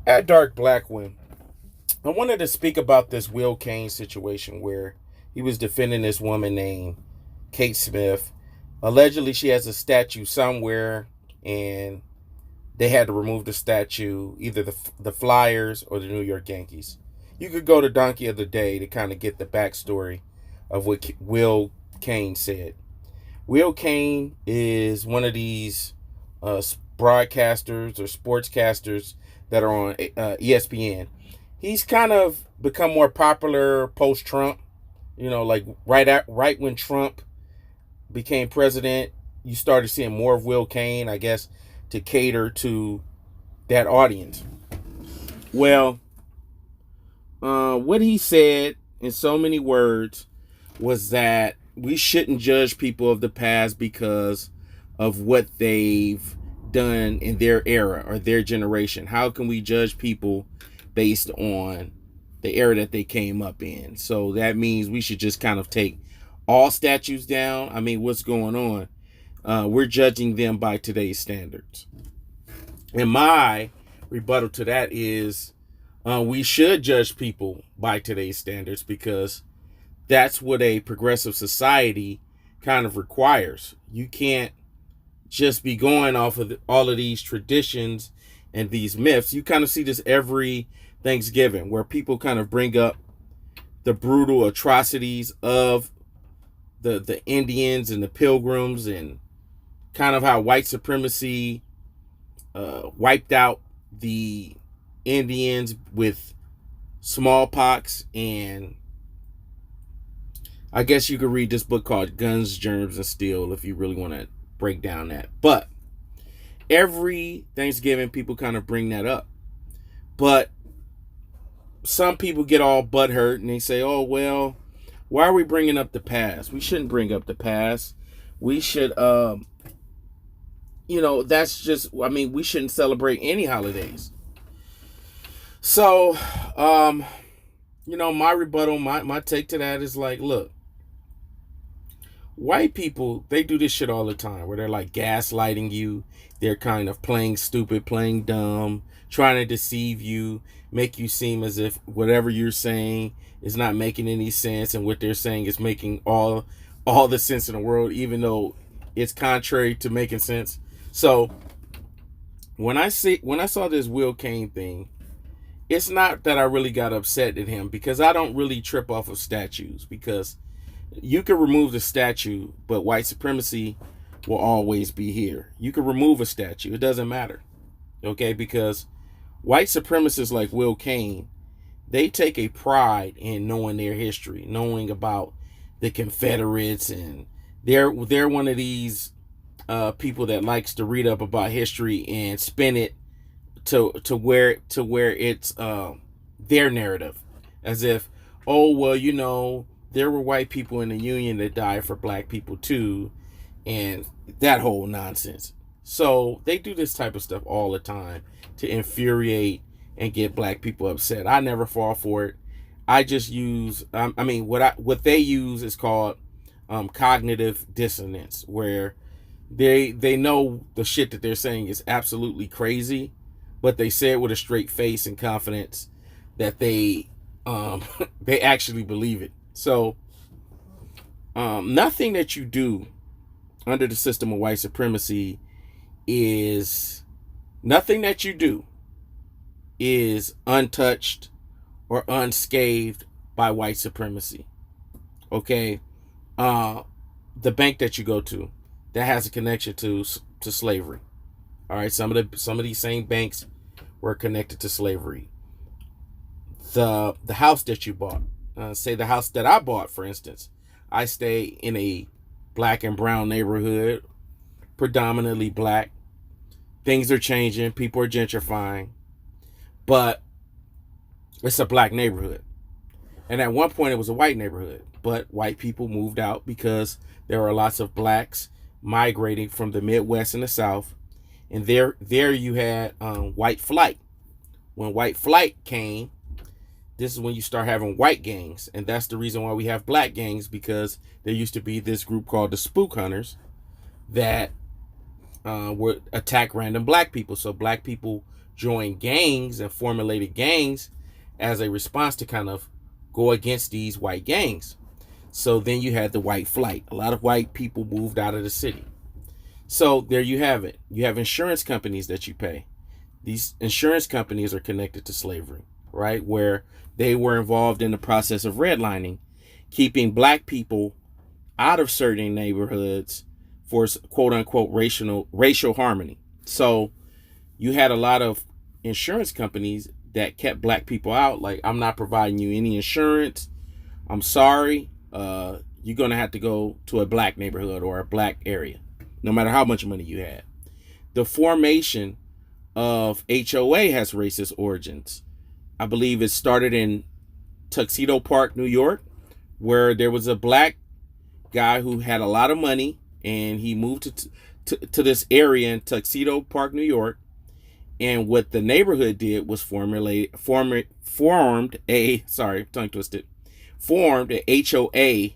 At Dark Black One, I wanted to speak about this Will Cain situation where he was defending this woman named Kate Smith. Allegedly, she has a statue somewhere, and they had to remove the statue, either the Flyers or the New York Yankees. You could go to Donkey of the Day to kind of get the backstory of what Will Cain said. Will Cain is one of these broadcasters or sportscasters that are on ESPN. He's kind of become more popular post Trump. You know, like right when Trump became president, you started seeing more of Will Cain, I guess, to cater to that audience. Well, what he said in so many words was that we shouldn't judge people of the past because of what they've done in their era or their generation. How can we judge people based on the era that they came up in? So that means we should just kind of take all statues down. I mean, what's going on? We're judging them by today's standards. And my rebuttal to that is we should judge people by today's standards because that's what a progressive society kind of requires. You can't just be going off of all of these traditions and these myths. You kind of see this every Thanksgiving where people kind of bring up the brutal atrocities of the Indians and the Pilgrims and kind of how white supremacy wiped out the Indians with smallpox. And I guess you could read this book called Guns, Germs, and Steel if you really want to break down that. But every Thanksgiving, people kind of bring that up. But some people get all butthurt and they say, oh, well, why are we bringing up the past? We shouldn't bring up the past. We should, that's just, I mean, we shouldn't celebrate any holidays. So, my rebuttal, my take to that is like, look, white people, they do this shit all the time where they're like gaslighting you. They're kind of playing stupid, playing dumb, trying to deceive you, make you seem as if whatever you're saying is not making any sense and what they're saying is making all the sense in the world, even though it's contrary to making sense. So when I saw this Will Cain thing, it's not that I really got upset at him because I don't really trip off of statues because you can remove the statue, but white supremacy will always be here. You can remove a statue. It doesn't matter. Okay? Because white supremacists like Will Cain, they take a pride in knowing their history, knowing about the Confederates, and they're one of these people that likes to read up about history and spin it to where it's their narrative, as if, oh well, there were white people in the Union that died for black people too, and that whole nonsense. So they do this type of stuff all the time to infuriate and get black people upset. I never fall for it. I just use, what they use is called cognitive dissonance, where they know the shit that they're saying is absolutely crazy, but they say it with a straight face and confidence that they they actually believe it. So nothing that you do under the system of white supremacy is untouched or unscathed by white supremacy. Okay, the bank that you go to that has a connection to slavery. All right, some of these same banks were connected to slavery. The house that you bought, say the house that I bought, for instance, I stay in a black and brown neighborhood, predominantly black. Things are changing, people are gentrifying, but it's a black neighborhood. And at one point it was a white neighborhood, but white people moved out because there were lots of blacks migrating from the Midwest and the South. And there you had white flight. When white flight came, this is when you start having white gangs. And that's the reason why we have black gangs, because there used to be this group called the Spook Hunters that would attack random black people. So black people joined gangs and formulated gangs as a response to kind of go against these white gangs. So then you had the white flight. A lot of white people moved out of the city. So there you have it. You have insurance companies that you pay. These insurance companies are connected to slavery, right? Where they were involved in the process of redlining, keeping black people out of certain neighborhoods for quote unquote racial harmony. So you had a lot of insurance companies that kept black people out. Like, I'm not providing you any insurance. I'm sorry. You're going to have to go to a black neighborhood or a black area, no matter how much money you had. The formation of HOA has racist origins. I believe it started in Tuxedo Park, New York, where there was a black guy who had a lot of money, and he moved to this area in Tuxedo Park, New York. And what the neighborhood did was formed a HOA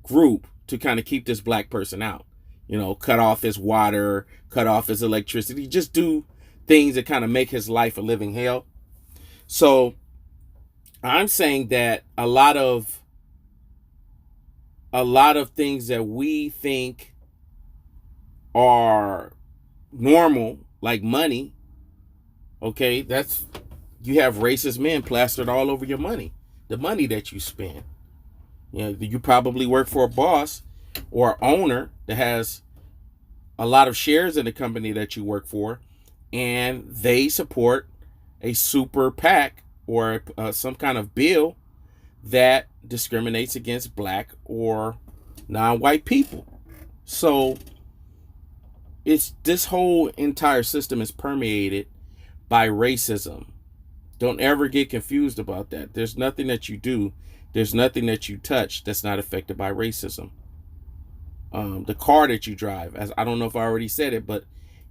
group to kind of keep this black person out. You know, cut off his water, cut off his electricity, just do things that kind of make his life a living hell. So I'm saying that a lot of things that we think are normal, like money, okay, that's, you have racist men plastered all over your money, the money that you spend. You know, you probably work for a boss or owner that has a lot of shares in the company that you work for, and they support a super PAC or some kind of bill that discriminates against black or non-white people. So it's, this whole entire system is permeated by racism. Don't ever get confused about that. There's nothing that you do, there's nothing that you touch that's not affected by racism. The car that you drive, as I don't know if I already said it, but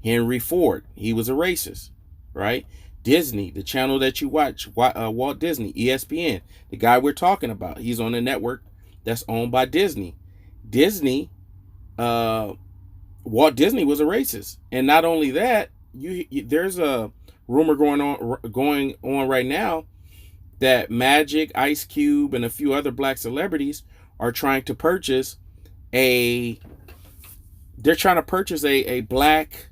Henry Ford, he was a racist, right? Disney, the channel that you watch, Walt Disney, ESPN, the guy we're talking about, he's on a network that's owned by Disney. Walt Disney was a racist. And not only that, there's a rumor going on right now that Magic, Ice Cube, and a few other black celebrities are trying to purchase a black,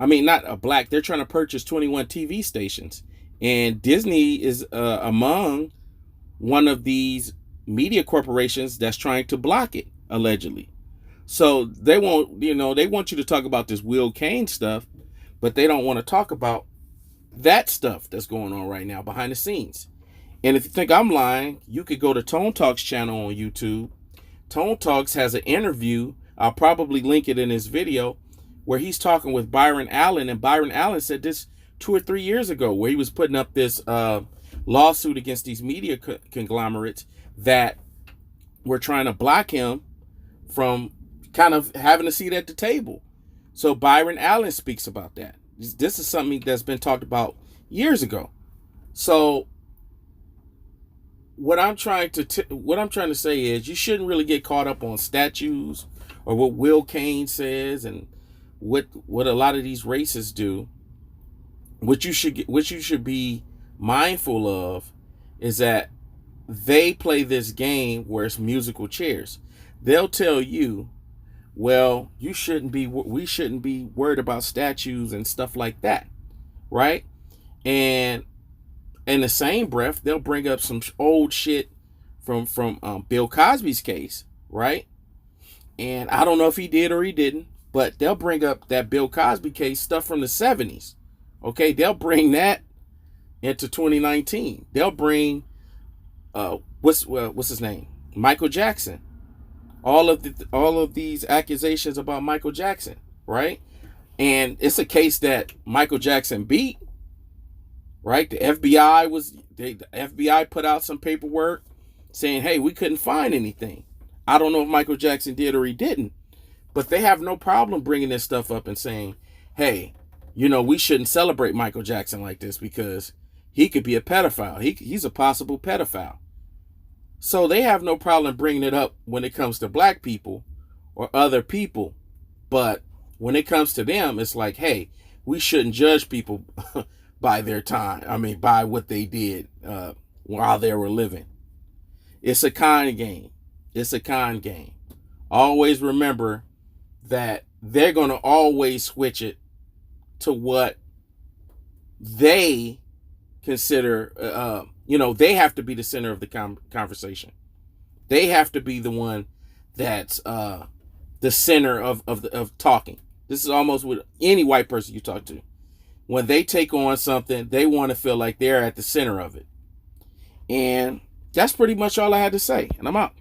I mean, not a black, they're trying to purchase 21 TV stations. And Disney is among one of these media corporations that's trying to block it, allegedly. So they want you to talk about this Will Cain stuff, but they don't want to talk about that stuff that's going on right now behind the scenes. And if you think I'm lying, you could go to Tone Talks channel on YouTube. Tone Talks has an interview, I'll probably link it in his video, where he's talking with Byron Allen. And Byron Allen said this 2 or 3 years ago, where he was putting up this lawsuit against these media conglomerates that were trying to block him from kind of having a seat at the table. So Byron Allen speaks about that. This is something that's been talked about years ago. So what I'm trying to say is, you shouldn't really get caught up on statues or what Will Cain says and what a lot of these racists do. What you should be mindful of is that they play this game where it's musical chairs. They'll tell you, well, we shouldn't be worried about statues and stuff like that, right? And in the same breath, they'll bring up some old shit from Bill Cosby's case, right? And I don't know if he did or he didn't, but they'll bring up that Bill Cosby case stuff from the 70s. Okay, they'll bring that into 2019. They'll bring what's his name? Michael Jackson. All of these accusations about Michael Jackson, right? And it's a case that Michael Jackson beat, right? The FBI put out some paperwork saying, hey, we couldn't find anything. I don't know if Michael Jackson did or he didn't, but they have no problem bringing this stuff up and saying, hey, we shouldn't celebrate Michael Jackson like this because he could be a pedophile. He's a possible pedophile. So they have no problem bringing it up when it comes to black people or other people. But when it comes to them, it's like, hey, we shouldn't judge people by their time. I mean, by what they did while they were living. It's a con game. It's a con game. Always remember that they're going to always switch it to what they consider, they have to be the center of the conversation. They have to be the one that's the center of talking. This is almost with any white person you talk to. When they take on something, they want to feel like they're at the center of it. And that's pretty much all I had to say. And I'm out.